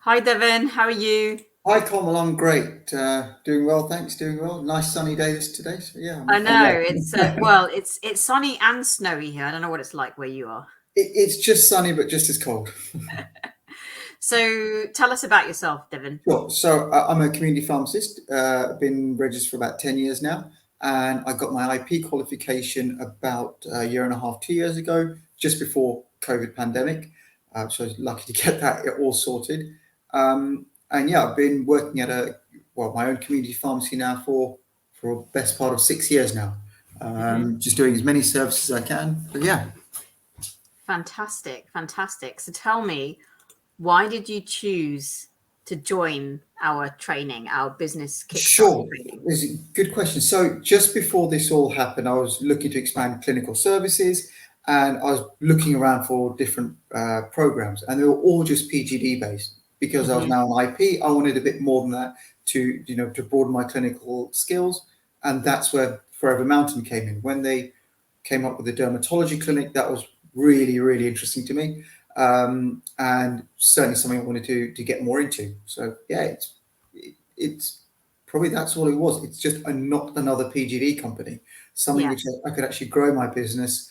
Hi, Deven. How are you? Hi, Carmel. I'm great. Doing well, thanks. Doing well. Nice sunny day this today. So yeah, I I'm know well. it's it's sunny and snowy here. I don't know what it's like where you are. It's just sunny, but just as cold. So tell us about yourself, Deven. Sure. So I'm a community pharmacist. I've been registered for about 10 years now, and I got my IP qualification about a year and a half, 2 years ago, just before COVID pandemic. So I was lucky to get that all sorted. And yeah, I've been working at my own community pharmacy now for the best part of 6 years now. Hmm. Just doing as many services as I can. But yeah, Fantastic, fantastic. So tell me, why did you choose to join our training, our business kickstart sure. training? It's a good question. So just before this all happened, I was looking to expand clinical services, and I was looking around for different programs, and they were all just PGD based. Because I was Hmm. now an IP, I wanted a bit more than that to broaden my clinical skills, and that's where Forever Mountain came in. When they came up with the dermatology clinic, that was really, really interesting to me, and certainly something I wanted to get more into. So yeah, it's probably that's all it was. It's just not another PGD company, something which Yes. I could actually grow my business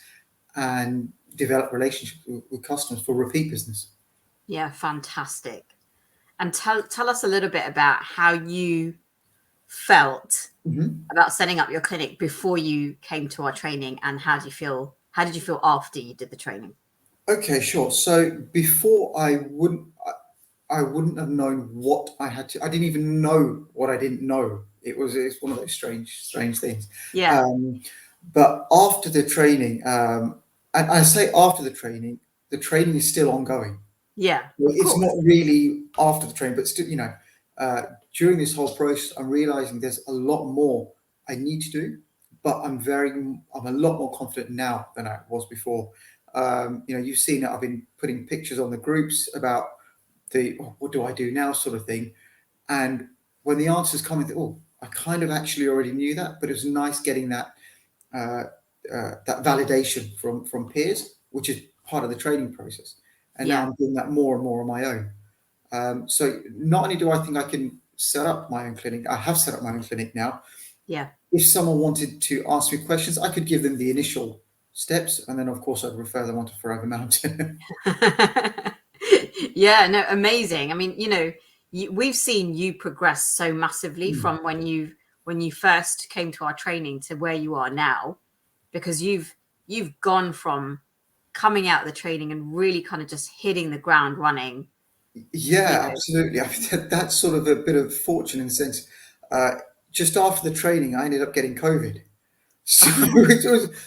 and develop relationships with customers for repeat business. Yeah, fantastic. And tell us a little bit about how you felt Mhm. about setting up your clinic before you came to our training, and how did you feel after you did the training? Okay, sure. So before I wouldn't have known what I had to. I didn't even know what I didn't know. It's one of those strange things. Yeah. Um, but after the training, and I say after the training is still ongoing. Yeah, of It's not course. really after the training, but still, uh, during this whole process, I'm realizing there's a lot more I need to do. But I'm a lot more confident now than I was before. You've seen it. I've been putting pictures on the groups about what do I do now sort of thing. And when the answers come, I kind of actually already knew that, but it was nice getting uh, that validation from peers, which is part of the training process. And now Yeah. I'm doing that more and more on my own. So not only do I think I can set up my own clinic, I have set up my own clinic now. Yeah. If someone wanted to ask me questions, I could give them the initial steps, and then of course I'd refer them on to Forever Mountain. Yeah, no, amazing. I mean, we've seen you progress so massively Mm. from when you first came to our training to where you are now, because you've gone from coming out of the training and really kind of just hitting the ground running, you Yeah, know. absolutely. I mean, that's sort of a bit of fortune in the sense. Uh, just after the training, I ended up getting COVID.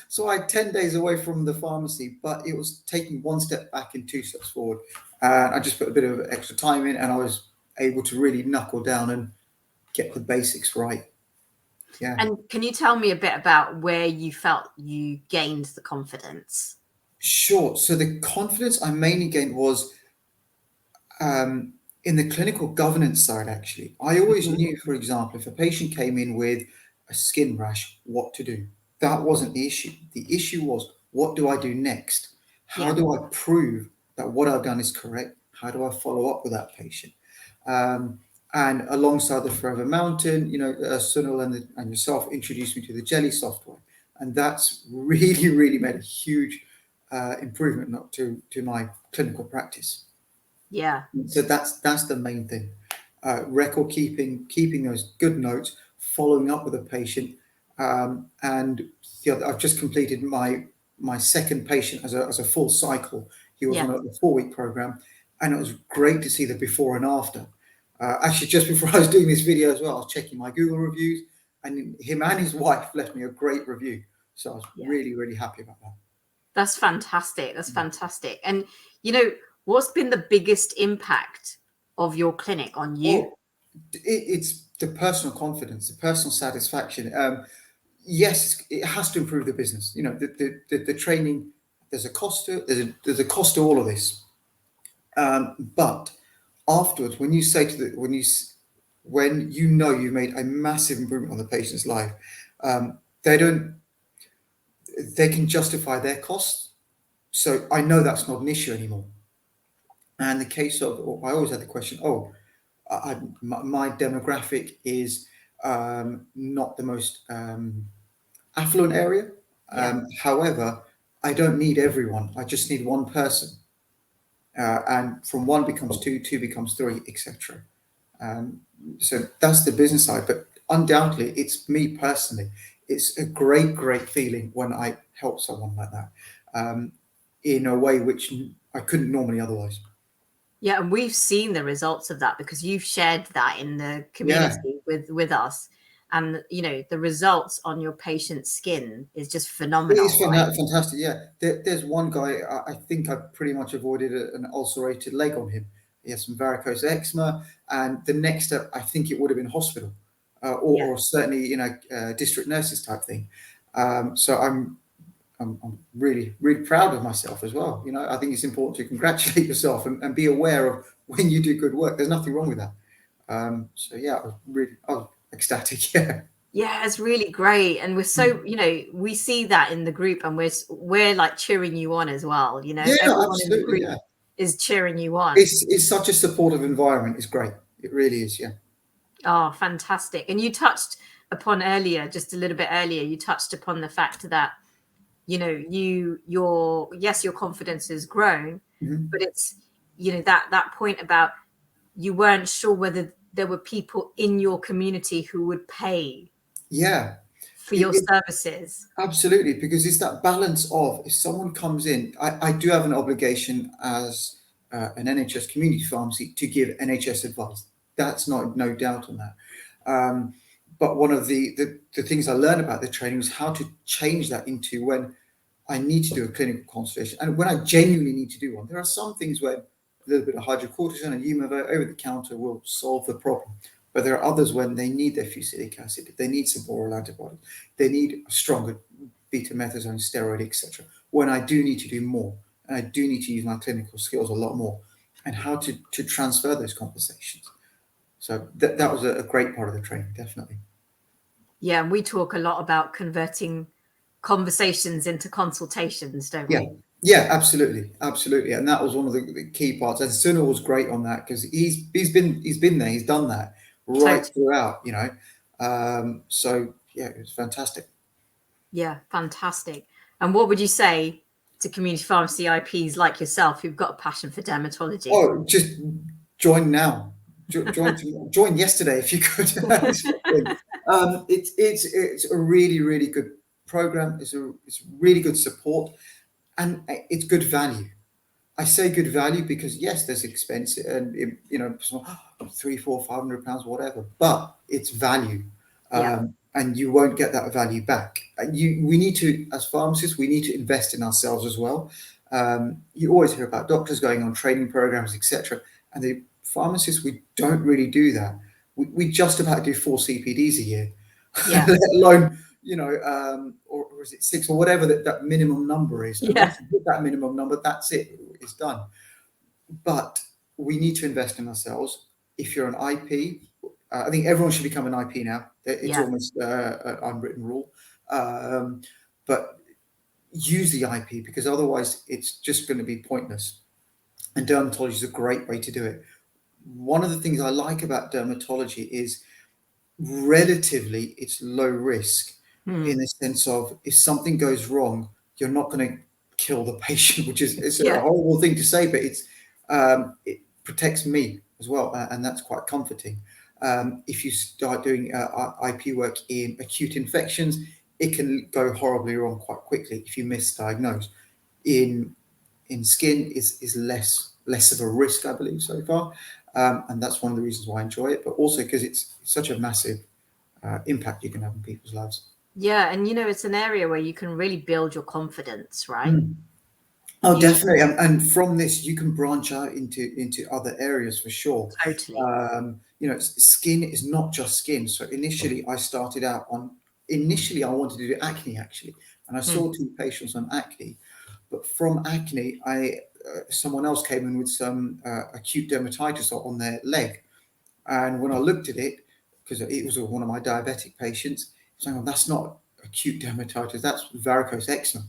So I had 10 days away from the pharmacy, but it was taking one step back and two steps forward. And I just put a bit of extra time in, and I was able to really knuckle down and get the basics right. Yeah, And can you tell me a bit about where you felt you gained the confidence? sure. So the confidence I mainly gained was um, in the clinical governance side, actually. I always Mhm. knew, for example, if a patient came in with a skin rash, what to do. That wasn't the issue. The issue was, what do I do next? How Yeah. do I prove that what I've done is correct? How do I follow up with that patient? Um, and alongside the Forever Mountain, Sunil and yourself introduced me to the Jelly software. And that's really, really made a huge improvement not to my clinical practice. Yeah. So that's the main thing. Record keeping those good notes, following up with a patient, and I've just completed my second patient as a full cycle. He was on Yeah. a 4 week program, and it was great to see the before and after. Actually, just before I was doing this video as well, I was checking my Google reviews, and him and his wife left me a great review. So I was Yeah. really, really happy about that. That's fantastic. That's fantastic. And what's been the biggest impact of your clinic on you? Well, it's the personal confidence, the personal satisfaction. Yes, it has to improve the business. The training. There's a cost to it. There's a cost to all of this. But afterwards, when you say to the when you know you've made a massive improvement on the patient's life, they don't they can justify their costs. So I know that's not an issue anymore. And the case of, I always had the question, my demographic is not the most affluent area. Yeah. However, I don't need everyone. I just need one person. And from one becomes two, two becomes three, etc. Um, so that's the business side. But undoubtedly, it's me personally. It's a great, great feeling when I help someone like that in a way which I couldn't normally otherwise. Yeah, and we've seen the results of that because you've shared that in the Yeah, community with us, and the results on your patient's skin is just it is phenomenal, right? fantastic. Yeah, there's one guy, I think I've pretty much avoided an ulcerated leg on him. He has some varicose eczema, and the next step, I think it would have been hospital, Yeah. or certainly district nurses type thing. So I'm really, really proud of myself as well. I think it's important to congratulate yourself and be aware of when you do good work. There's nothing wrong with that. So yeah, I was ecstatic. Yeah, Yeah, it's really great, and we're so we see that in the group, and we're like cheering you on as well. yeah, Everyone in the absolutely. group Yeah, is cheering you on. it's such a supportive environment. It's great. It really is. Yeah, Oh, fantastic! And you touched upon earlier, just a little bit earlier, you touched upon the fact that your confidence has grown, hmm, but it's that point about you weren't sure whether there were people in your community who would pay yeah. for your services. Absolutely, because it's that balance of if someone comes in, I do have an obligation as an NHS community pharmacy to give NHS advice. That's no doubt on that. Um, but one of the things I learned about the training was how to change that into when I need to do a clinical consultation and when I genuinely need to do one. There are some things where a little bit of hydrocortisone and Umavo over the counter will solve the problem. But there are others when they need their fusidic acid, they need some oral antibiotics, they need a stronger betamethasone steroid, etc. When I do need to do more, and I do need to use my clinical skills a lot more, and how to transfer those conversations. So that was a great part of the training, definitely. Yeah, and we talk a lot about converting conversations into consultations, don't Yeah, we? yeah, absolutely, absolutely, and that was one of the key parts. And Sunil was great on that because he's been there, he's done that right Totally. throughout, So yeah, it was fantastic. Yeah, fantastic. And what would you say to community pharmacy IPs like yourself who've got a passion for dermatology? Oh, just join now. Join yesterday if you could. It's fine. It's a really, really good program. It's really good support, and it's good value. I say good value because yes, there's expense and £300, £400, £500, whatever, but it's value, Yeah, and you won't get that value back. We need to, as pharmacists, we need to invest in ourselves as well. You always hear about doctors going on training programs, etc., and the pharmacists we don't really do that. We just about do 4 CPDs a year, yeah, let alone or is it 6 or whatever that minimum number is. And yeah, once you hit that minimum number, that's it. It's done. But we need to invest in ourselves. If you're an IP, I think everyone should become an IP now. It's yeah, almost an unwritten rule. But use the IP because otherwise it's just going to be pointless. And dermatology is a great way to do it. One of the things I like about dermatology is relatively it's low risk in hmm, the sense of if something goes wrong, you're not going to kill the patient, which is it's a yeah, horrible thing to say, but it protects me as well, and that's quite comforting. If you start doing IP work in acute infections, it can go horribly wrong quite quickly if you misdiagnose. In skin is less of a risk, I believe, so far, and that's one of the reasons why I enjoy it. But also because it's such a massive impact you can have in people's lives. yeah. And it's an area where you can really build your confidence, right? Mm. Oh, You definitely, and from this you can branch out into other areas for sure. totally. Skin is not just skin. So initially, I started out on. Initially, I wanted to do acne actually, and I Hmm, saw 2 patients on acne. But from acne, someone else came in with some acute dermatitis on their leg, and when I looked at it, because it was one of my diabetic patients, saying, "Oh, that's not acute dermatitis, that's varicose eczema.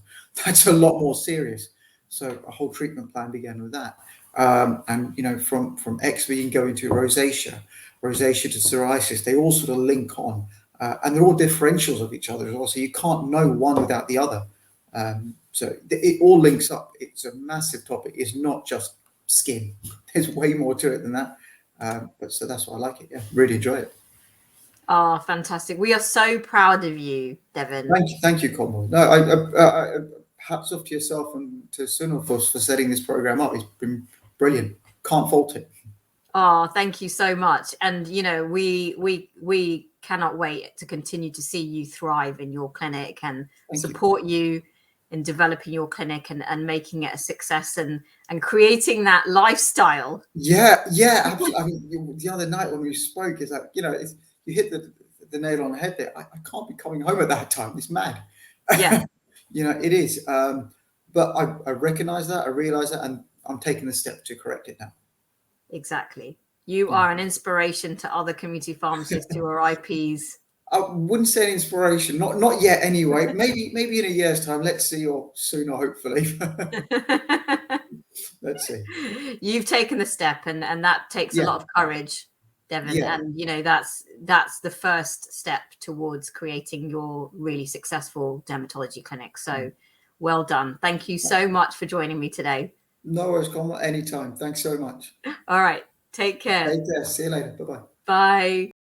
That's a lot more serious." So a whole treatment plan began with that. And from eczema you can go into rosacea to psoriasis. They all sort of link on, and they're all differentials of each other as well. So you can't know one without the other. So it all links up. It's a massive topic. It's not just skin. There's way more to it than that. But so that's why I like it. Yeah, really enjoy it. Oh, fantastic. We are so proud of you, Deven. Thank you, Conway. No, I hats off to yourself and to Sunil for setting this program up. It's been brilliant. Can't fault it. Oh, thank you so much. And we cannot wait to continue to see you thrive in your clinic and support you in developing your clinic and making it a success and creating that lifestyle. Yeah, absolutely. I mean, the other night when we spoke, it's like, you hit the nail on the head there. I can't be coming home at that time. It's mad. Yeah. It is. But I recognize that, I realize that, and I'm taking the step to correct it now. Exactly. You are an inspiration to other community pharmacists who are IPs. I wouldn't say an inspiration, not yet anyway. Maybe in a year's time. Let's see, or sooner, hopefully. Let's see. You've taken the step, and that takes a lot of courage, Deven. Yeah. And that's the first step towards creating your really successful dermatology clinic. So well done. Thank you so much for joining me today. No worries, Conway. Anytime. Thanks so much. All right. Take care. Take care. See you later. Bye-bye. Bye.